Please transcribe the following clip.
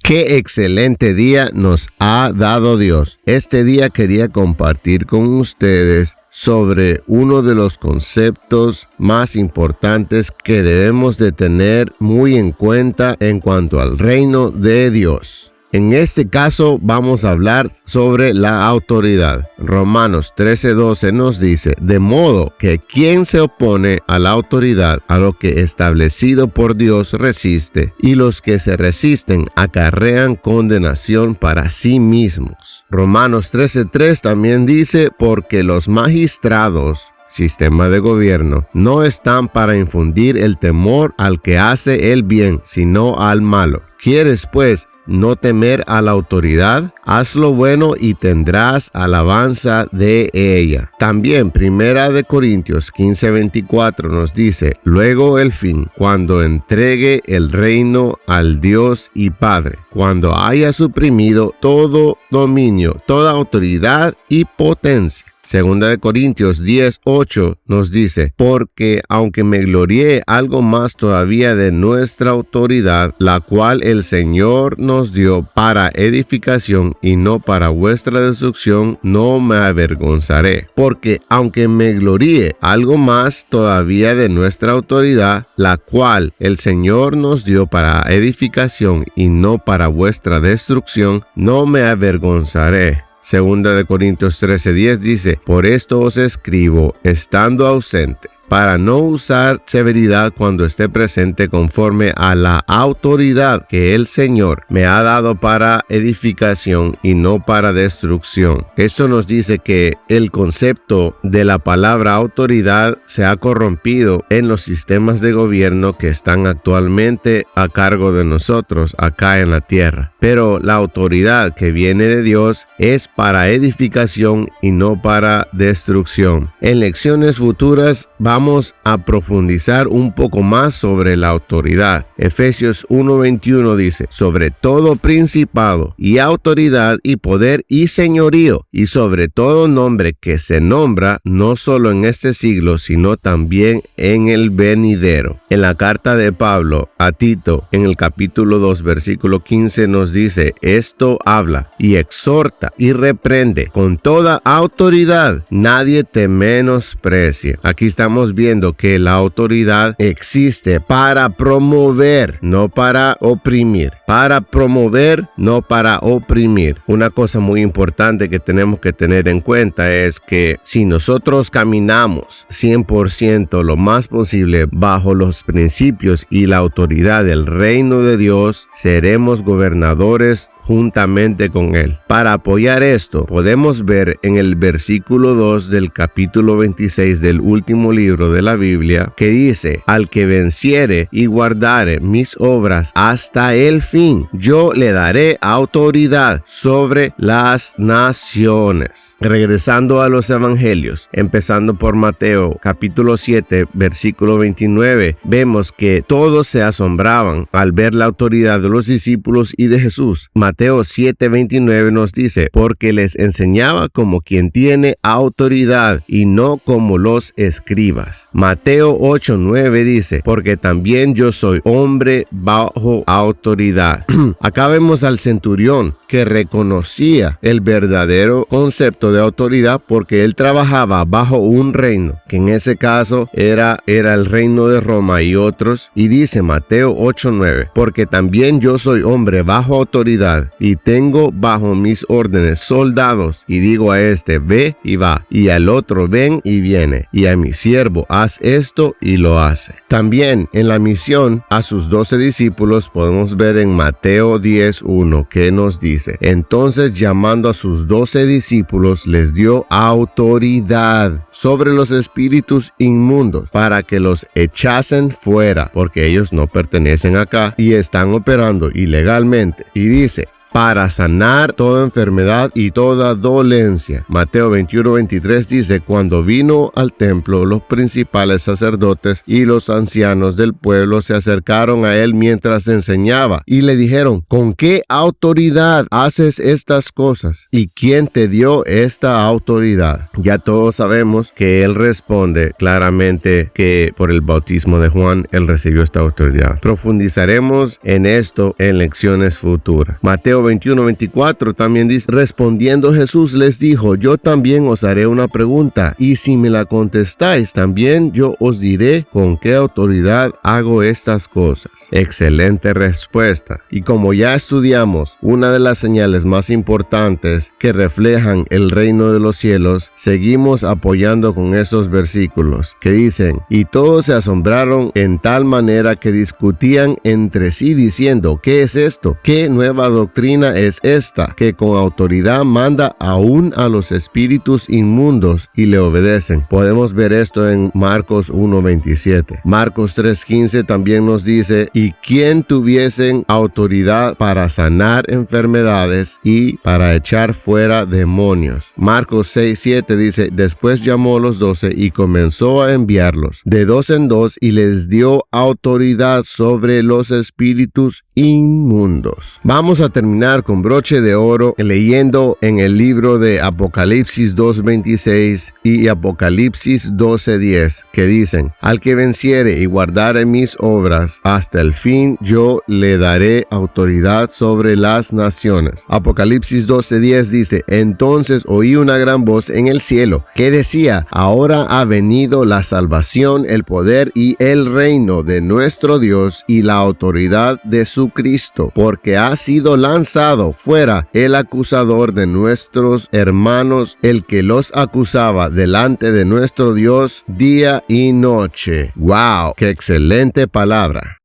Qué excelente día nos ha dado Dios. Este día quería compartir con ustedes sobre uno de los conceptos más importantes que debemos de tener muy en cuenta en cuanto al reino de Dios. En este caso vamos a hablar sobre la autoridad. Romanos 13:12 nos dice, de modo que quien se opone a la autoridad, a lo que establecido por Dios resiste, y los que se resisten acarrean condenación para sí mismos. Romanos 13:3 también dice, porque los magistrados, sistema de gobierno, no están para infundir el temor al que hace el bien, sino al malo. ¿Quieres pues no temer a la autoridad? Haz lo bueno y tendrás alabanza de ella. También Primera de Corintios 15:24 nos dice, luego el fin, cuando entregue el reino al Dios y Padre, cuando haya suprimido todo dominio, toda autoridad y potencia. Segunda de Corintios 10:8 nos dice, porque aunque me glorié algo más todavía de nuestra autoridad, la cual el Señor nos dio para edificación y no para vuestra destrucción, no me avergonzaré. Porque aunque me glorié algo más todavía de nuestra autoridad, la cual el Señor nos dio para edificación y no para vuestra destrucción, no me avergonzaré. Segunda de Corintios 13:10 dice, por esto os escribo, estando ausente, para no usar severidad cuando esté presente conforme a la autoridad que el Señor me ha dado para edificación y no para destrucción. Esto nos dice que el concepto de la palabra autoridad se ha corrompido en los sistemas de gobierno que están actualmente a cargo de nosotros acá en la tierra. Pero la autoridad que viene de Dios es para edificación y no para destrucción. En lecciones futuras vamos a profundizar un poco más sobre la autoridad. Efesios 1:21 dice, sobre todo principado y autoridad y poder y señorío, y sobre todo nombre que se nombra no solo en este siglo, sino también en el venidero. En la carta de Pablo a Tito, en el capítulo 2, versículo 15, nos dice, esto habla y exhorta y reprende con toda autoridad, nadie te menosprecie. Aquí estamos viendo que la autoridad existe para promover, no para oprimir. Para promover, no para oprimir. Una cosa muy importante que tenemos que tener en cuenta es que si nosotros caminamos 100% lo más posible bajo los principios y la autoridad del reino de Dios, seremos gobernadores juntamente con él. Para apoyar esto, podemos ver en el versículo 2 del capítulo 26 del último libro de la Biblia, que dice, al que venciere y guardare mis obras hasta el fin, yo le daré autoridad sobre las naciones. Regresando a los evangelios, empezando por Mateo capítulo 7 versículo 29, vemos que todos se asombraban al ver la autoridad de los discípulos y de Jesús. Mateo 7:29 nos dice, porque les enseñaba como quien tiene autoridad y no como los escribas. Mateo 8:9 dice, porque también yo soy hombre bajo autoridad. Acá vemos al centurión que reconocía el verdadero concepto de autoridad porque él trabajaba bajo un reino, que en ese caso era el reino de Roma y otros, y dice Mateo 8:9, porque también yo soy hombre bajo autoridad y tengo bajo mis órdenes soldados, y digo a este ve y va, y al otro ven y viene, y a mi siervo haz esto y lo hace. También en la misión a sus 12 discípulos podemos ver en Mateo 10:1 que nos dice, entonces llamando a sus 12 discípulos les dio autoridad sobre los espíritus inmundos para que los echasen fuera, porque ellos no pertenecen acá y están operando ilegalmente. Y dice, para sanar toda enfermedad y toda dolencia. Mateo 21:23 dice, cuando vino al templo, los principales sacerdotes y los ancianos del pueblo se acercaron a él mientras enseñaba y le dijeron, ¿con qué autoridad haces estas cosas? ¿Y quién te dio esta autoridad? Ya todos sabemos que él responde claramente que por el bautismo de Juan él recibió esta autoridad. Profundizaremos en esto en lecciones futuras. Mateo 21:24 también dice, respondiendo Jesús les dijo, yo también os haré una pregunta, y si me la contestáis, también yo os diré con qué autoridad hago estas cosas. Excelente respuesta. Y como ya estudiamos, una de las señales más importantes que reflejan el reino de los cielos, seguimos apoyando con esos versículos que dicen, y todos se asombraron en tal manera que discutían entre sí diciendo, ¿qué es esto? ¿Qué nueva doctrina es esta? Que con autoridad manda aún a los espíritus inmundos y le obedecen. Podemos ver esto en Marcos 1:27. Marcos 3:15 también nos dice, y quien tuviesen autoridad para sanar enfermedades y para echar fuera demonios. Marcos 6:7 dice, después llamó a los 12 y comenzó a enviarlos de dos en dos y les dio autoridad sobre los espíritus inmundos. Vamos a terminar con broche de oro leyendo en el libro de Apocalipsis 2:26 y Apocalipsis 12:10 que dicen, al que venciere y guardare mis obras hasta el fin, yo le daré autoridad sobre las naciones. Apocalipsis 12:10 dice, entonces oí una gran voz en el cielo que decía, ahora ha venido la salvación, el poder y el reino de nuestro Dios y la autoridad de su Cristo, porque ha sido lanzado fuera el acusador de nuestros hermanos, el que los acusaba delante de nuestro Dios día y noche. ¡Wow! ¡Qué excelente palabra!